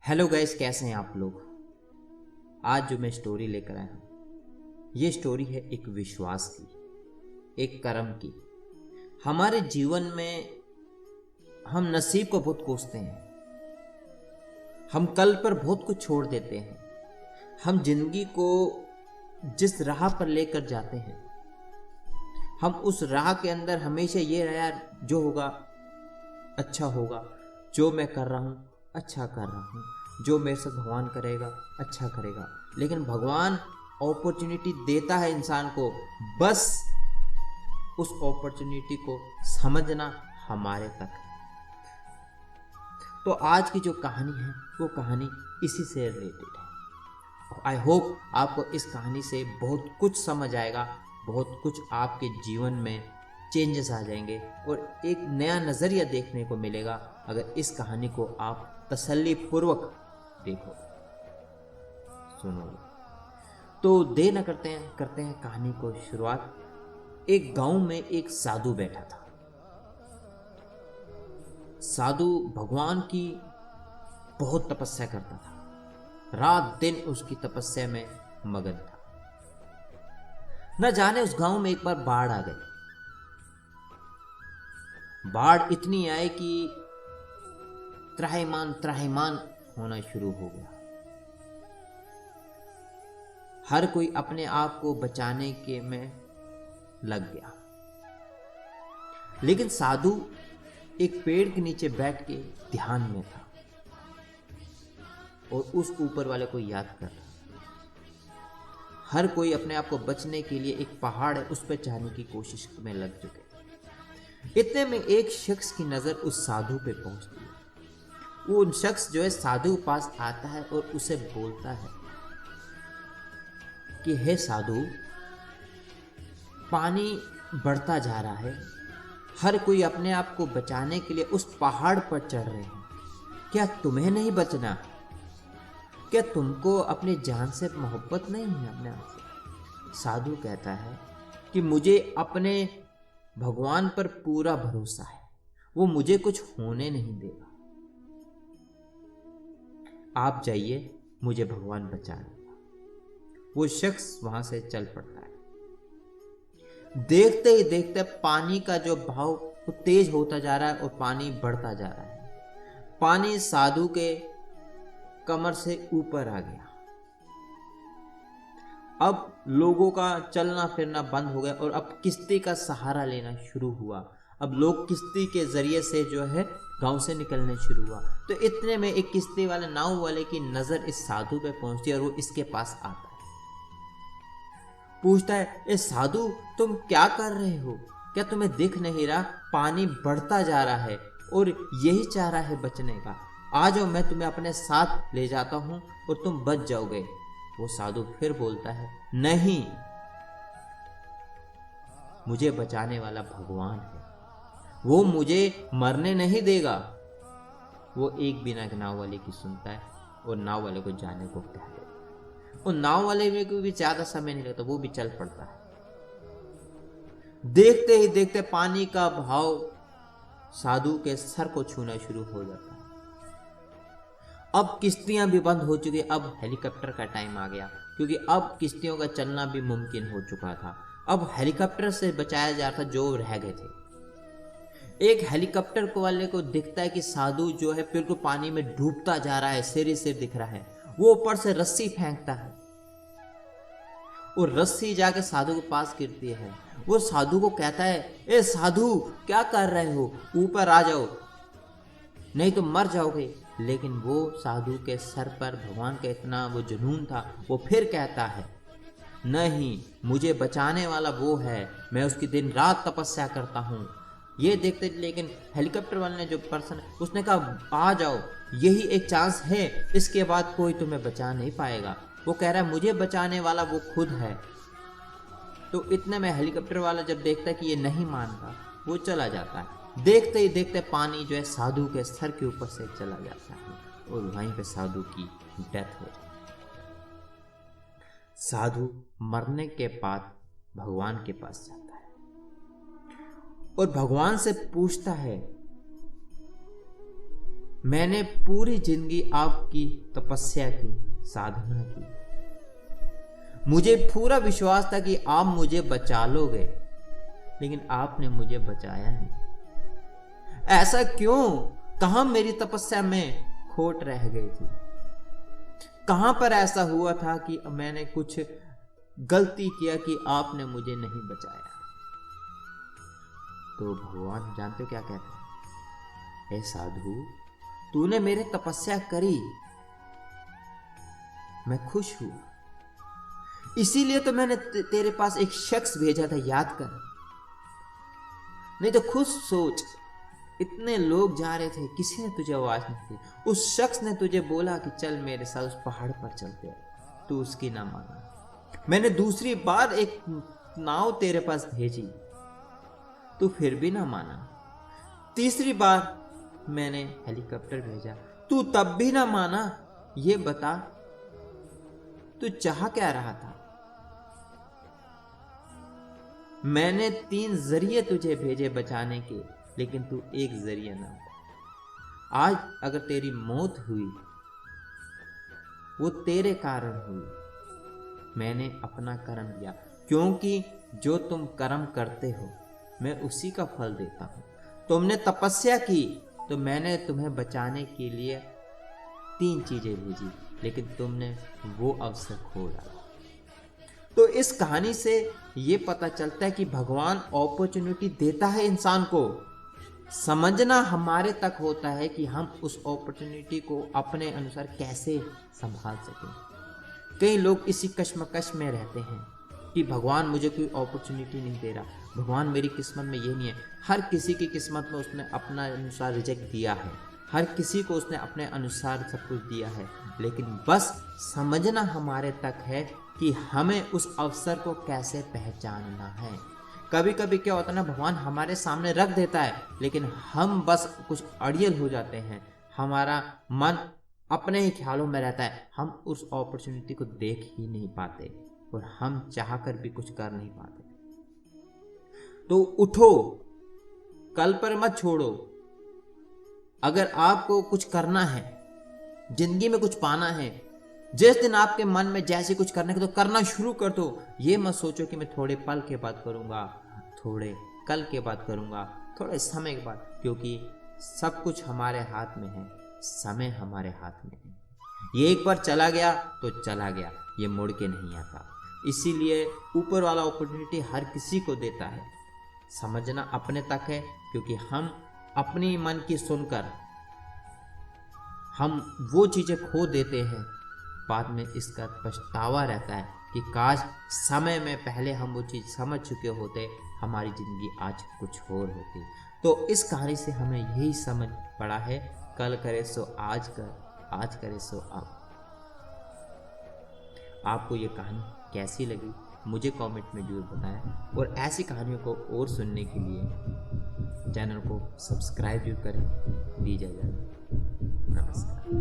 Hello guys, कैसे हैं आप लोग। आज जो मैं स्टोरी लेकर आया हूँ, ये स्टोरी है एक विश्वास की, एक कर्म की। हमारे जीवन में हम नसीब को बहुत कोसते हैं, हम कल पर बहुत कुछ छोड़ देते हैं। हम जिंदगी को जिस राह पर लेकर जाते हैं, हम उस राह के अंदर हमेशा ये रहा यार, जो होगा अच्छा होगा, जो मैं कर रहा हूँ अच्छा कर रहा हूँ, जो मेरे साथ भगवान करेगा अच्छा करेगा। लेकिन भगवान अपॉर्चुनिटी देता है इंसान को, बस उस अपॉर्चुनिटी को समझना हमारे तक है। तो आज की जो कहानी है वो कहानी इसी से रिलेटेड है। आई होप आपको इस कहानी से बहुत कुछ समझ आएगा, बहुत कुछ आपके जीवन में चेंजेस आ जाएंगे और एक नया नज़रिया देखने को मिलेगा अगर इस कहानी को आप तसल्ली पूर्वक देखो, सुनो। तो देर न करते हैं कहानी को शुरुआत। एक गांव में एक साधु बैठा था। साधु भगवान की बहुत तपस्या करता था, रात दिन उसकी तपस्या में मगन था। न जाने उस गांव में एक बार बाढ़ आ गई। बाढ़ इतनी आई कि त्राहिमाम होना शुरू हो गया। हर कोई अपने आप को बचाने के में लग गया, लेकिन साधु एक पेड़ के नीचे बैठ के ध्यान में था और उस ऊपर वाले को याद कर रहा। हर कोई अपने आप को बचने के लिए एक पहाड़ है उस पर चढ़ने की कोशिश में लग चुके। इतने में एक शख्स की नजर उस साधु पे पहुंचती है। वो शख्स जो है साधु के पास आता है और उसे बोलता है कि हे साधु, पानी बढ़ता जा रहा है, हर कोई अपने आप को बचाने के लिए उस पहाड़ पर चढ़ रहे हैं, क्या तुम्हें नहीं बचना? क्या तुमको अपनी जान से मोहब्बत नहीं है अपने आप से? साधु कहता है कि मुझे अपने भगवान पर पूरा भरोसा है, वो मुझे कुछ होने नहीं देगा। आप जाइए, मुझे भगवान बचा लेगा। वो शख्स वहां से चल पड़ता है। देखते ही देखते पानी का जो बहाव वो तेज होता जा रहा है और पानी बढ़ता जा रहा है। पानी साधु के कमर से ऊपर आ गया। अब लोगों का चलना फिरना बंद हो गया और अब किश्ती का सहारा लेना शुरू हुआ। अब लोग किश्ती के जरिए से जो है गांव से निकलने शुरू हुआ। तो इतने में एक किश्ती वाले, नाव वाले की नजर इस साधु पे पहुंचती है और वो इसके पास आता है। पूछता है, ए साधु, तुम क्या कर रहे हो? क्या तुम्हें दिख नहीं रहा पानी बढ़ता जा रहा है और यही चाह रहा है बचने का? आ जाओ, मैं तुम्हें अपने साथ ले जाता हूं और तुम बच जाओगे। वो साधु फिर बोलता है, नहीं, मुझे बचाने वाला भगवान है, वो मुझे मरने नहीं देगा। वो एक बिना नाव वाले की सुनता है और नाव वाले को जाने को कहता है। और नाव वाले को भी ज्यादा समय नहीं लगता, वो भी चल पड़ता है। देखते ही देखते पानी का बहाव साधु के सर को छूना शुरू हो जाता है। अब किश्तियां भी बंद हो चुकी। अब हेलीकॉप्टर का टाइम आ गया, क्योंकि अब किश्तियों का चलना भी मुमकिन हो चुका था। अब हेलीकॉप्टर से बचाया जा रहा था जो रह गए थे। एक हेलीकॉप्टर को वाले को दिखता है कि साधु जो है बिल्कुल पानी में डूबता जा रहा है, सिर ही सिर दिख रहा है। वो ऊपर से रस्सी फेंकता है और रस्सी जाके साधु के पास गिरती है। वो साधु को कहता है, ए साधु, क्या कर रहे हो? ऊपर आ जाओ, नहीं तो मर जाओगे। लेकिन वो साधु के सर पर भगवान का इतना वो जुनून था, वो फिर कहता है, नहीं, मुझे बचाने वाला वो है, मैं उसकी दिन रात तपस्या करता हूँ। ये देखते, लेकिन हेलीकॉप्टर वाले ने जो पर्सन उसने कहा, आ जाओ, यही एक चांस है, इसके बाद कोई तुम्हें बचा नहीं पाएगा। वो कह रहा है, मुझे बचाने वाला वो खुद है। तो इतने में हेलीकॉप्टर वाला जब देखता है कि ये नहीं मानता, वो चला जाता है। देखते ही देखते पानी जो है साधु के सर के ऊपर से चला जाता है और वहीं पे साधु की डेथ हो जाती है। साधु मरने के बाद भगवान के पास जाता है और भगवान से पूछता है, मैंने पूरी जिंदगी आपकी तपस्या की, साधना की। मुझे पूरा विश्वास था कि आप मुझे बचा लोगे, लेकिन आपने मुझे बचाया नहीं। ऐसा क्यों? कहां मेरी तपस्या में खोट रह गई थी? कहां पर ऐसा हुआ था कि मैंने कुछ गलती किया कि आपने मुझे नहीं बचाया? तो भगवान जानते हो क्या कहते हैं? हे साधु, तूने मेरे तपस्या करी, मैं खुश हूं, इसीलिए तो मैंने तेरे पास एक शख्स भेजा था, याद कर। नहीं तो खुद सोच, इतने लोग जा रहे थे, किसी ने तुझे आवाज नहीं दी। उस शख्स ने तुझे बोला कि चल मेरे साथ उस पहाड़ पर चलते हैं, तू उसकी ना माना। मैंने दूसरी बार एक नाव तेरे पास भेजी, तू फिर भी ना माना। तीसरी बार मैंने हेलीकॉप्टर भेजा, तू तब भी ना माना। ये बता, तू चाह क्या रहा था? मैंने 3 जरिए तुझे भेजे बचाने के, लेकिन तू एक जरिया ना था। आज अगर तेरी मौत हुई, वो तेरे कारण हुई। मैंने अपना कर्म किया, क्योंकि जो तुम कर्म करते हो मैं उसी का फल देता हूं। तुमने तपस्या की तो मैंने तुम्हें बचाने के लिए 3 चीजें भेजी, लेकिन तुमने वो अवसर खो डाला। तो इस कहानी से ये पता चलता है कि भगवान अपॉर्चुनिटी देता है इंसान को। समझना हमारे तक होता है कि हम उस अपॉर्चुनिटी को अपने अनुसार कैसे संभाल सकें। कई लोग इसी कश्मकश में रहते हैं कि भगवान मुझे कोई अपॉर्चुनिटी नहीं दे रहा, भगवान मेरी किस्मत में ये नहीं है। हर किसी की किस्मत में उसने अपना अनुसार रिजेक्ट दिया है, हर किसी को उसने अपने अनुसार सब कुछ दिया है, लेकिन बस समझना हमारे तक है कि हमें उस अवसर को कैसे पहचानना है। कभी कभी क्या होता है ना, भगवान हमारे सामने रख देता है, लेकिन हम बस कुछ अड़ियल हो जाते हैं, हमारा मन अपने ही ख्यालों में रहता है, हम उस अपॉर्चुनिटी को देख ही नहीं पाते और हम चाहकर भी कुछ कर नहीं पाते। तो उठो, कल पर मत छोड़ो। अगर आपको कुछ करना है, जिंदगी में कुछ पाना है, जिस दिन आपके मन में जैसे कुछ करने के तो करना शुरू कर दो। ये मत सोचो कि मैं थोड़े पल के बाद करूंगा, थोड़े कल के बाद करूंगा, थोड़े समय के बाद, क्योंकि सब कुछ हमारे हाथ में है, समय हमारे हाथ में है। ये एक बार चला गया तो चला गया, ये मुड़ के नहीं आता। इसीलिए ऊपर वाला अपॉर्चुनिटी हर किसी को देता है, समझना अपने तक है, क्योंकि हम अपनी मन की सुनकर हम वो चीजें खो देते हैं, बाद में इसका पछतावा रहता है कि काश समय में पहले हम वो चीज समझ चुके होते, हमारी जिंदगी आज कुछ और होती। तो इस कहानी से हमें यही समझ पड़ा है, कल करे सो आज कर, आज करे सो अब। आपको ये कहानी कैसी लगी मुझे कमेंट में जरूर बताएं, और ऐसी कहानियों को और सुनने के लिए चैनल को सब्सक्राइब जरूर करें। दीजिए इजाज़त, नमस्कार।